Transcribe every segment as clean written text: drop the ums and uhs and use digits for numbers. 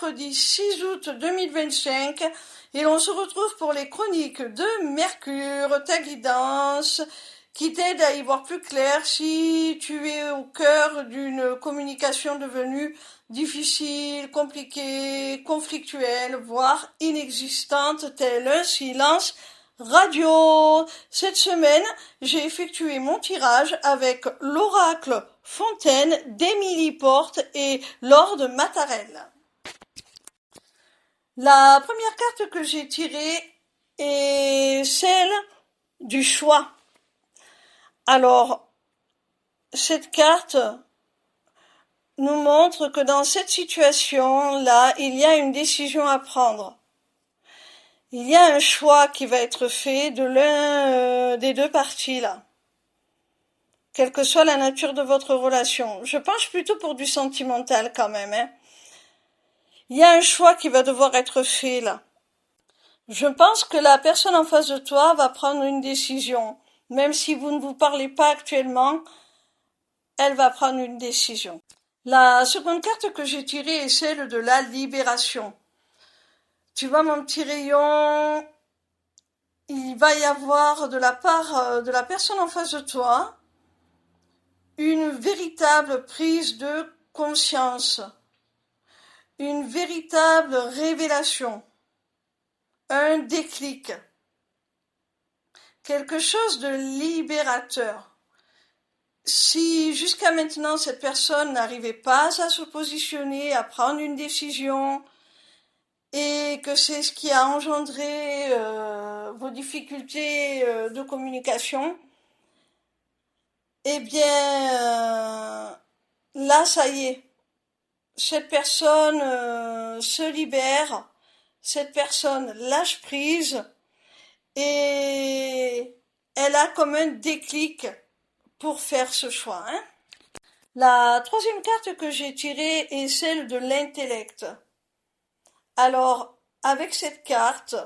mercredi 6 août 2025 et l'on se retrouve pour les chroniques de Mercure, ta guidance, qui t'aide à y voir plus clair si tu es au cœur d'une communication devenue difficile, compliquée, conflictuelle, voire inexistante, tel un silence radio. Cette semaine, j'ai effectué mon tirage avec l'oracle Fontaine d'Émilie Porte et Lord Mattarel. La première carte que j'ai tirée est celle du choix. Alors, cette carte nous montre que dans cette situation-là, il y a une décision à prendre. Il y a un choix qui va être fait de l'un des deux parties là, quelle que soit la nature de votre relation. Je penche plutôt pour du sentimental quand même. Il y a un choix qui va devoir être fait là. Je pense que la personne en face de toi va prendre une décision. Même si vous ne vous parlez pas actuellement, elle va prendre une décision. La seconde carte que j'ai tirée est celle de la libération. Tu vois mon petit rayon, il va y avoir de la part de la personne en face de toi une véritable prise de conscience, une véritable révélation, un déclic, quelque chose de libérateur. Si jusqu'à maintenant cette personne n'arrivait pas à se positionner, à prendre une décision, et que c'est ce qui a engendré vos difficultés de communication, eh bien, là, ça y est, cette personne se libère, cette personne lâche prise, et elle a comme un déclic pour faire ce choix. La troisième carte que j'ai tirée est celle de l'intellect. Alors, avec cette carte,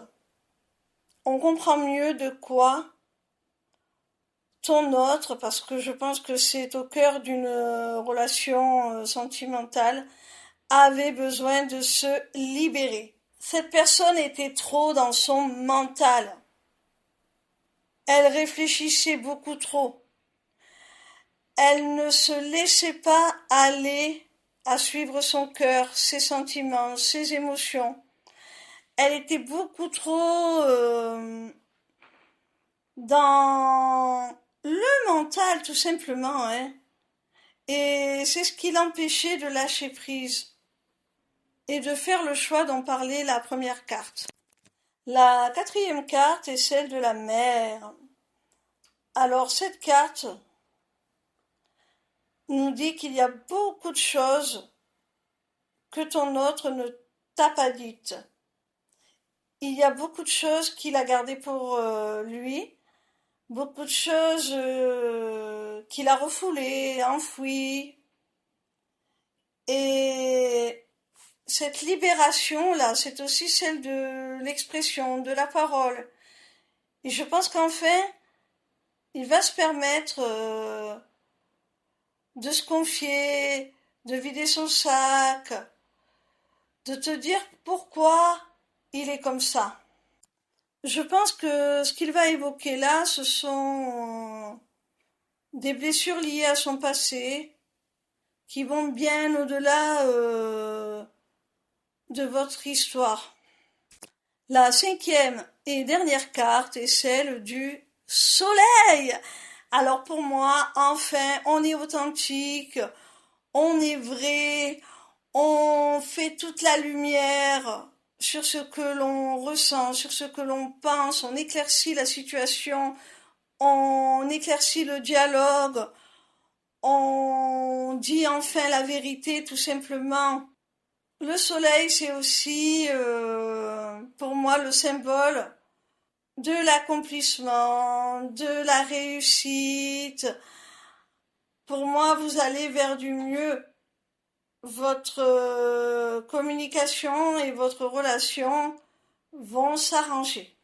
on comprend mieux de quoi ton autre, parce que je pense que c'est au cœur d'une relation sentimentale, avait besoin de se libérer. Cette personne était trop dans son mental. Elle réfléchissait beaucoup trop. Elle ne se laissait pas aller à suivre son cœur, ses sentiments, ses émotions. Elle était beaucoup trop dans le mental, tout simplement, Et c'est ce qui l'empêchait de lâcher prise et de faire le choix dont parlait la première carte. La quatrième carte est celle de la mer. Alors cette carte nous dit qu'il y a beaucoup de choses que ton autre ne t'a pas dites. Il y a beaucoup de choses qu'il a gardées pour lui, beaucoup de choses qu'il a refoulées, enfouies. Et cette libération-là, c'est aussi celle de l'expression, de la parole. Et je pense qu'enfin, il va se permettre de se confier, de vider son sac, de te dire pourquoi il est comme ça. Je pense que ce qu'il va évoquer là, ce sont des blessures liées à son passé, qui vont bien au-delà de votre histoire. La cinquième et dernière carte est celle du soleil. Alors pour moi, enfin, on est authentique, on est vrai, on fait toute la lumière sur ce que l'on ressent, sur ce que l'on pense, on éclaircit la situation, on éclaircit le dialogue, on dit enfin la vérité tout simplement. Le soleil, c'est aussi pour moi le symbole de l'accomplissement, de la réussite. Pour moi, vous allez vers du mieux. Votre communication et votre relation vont s'arranger.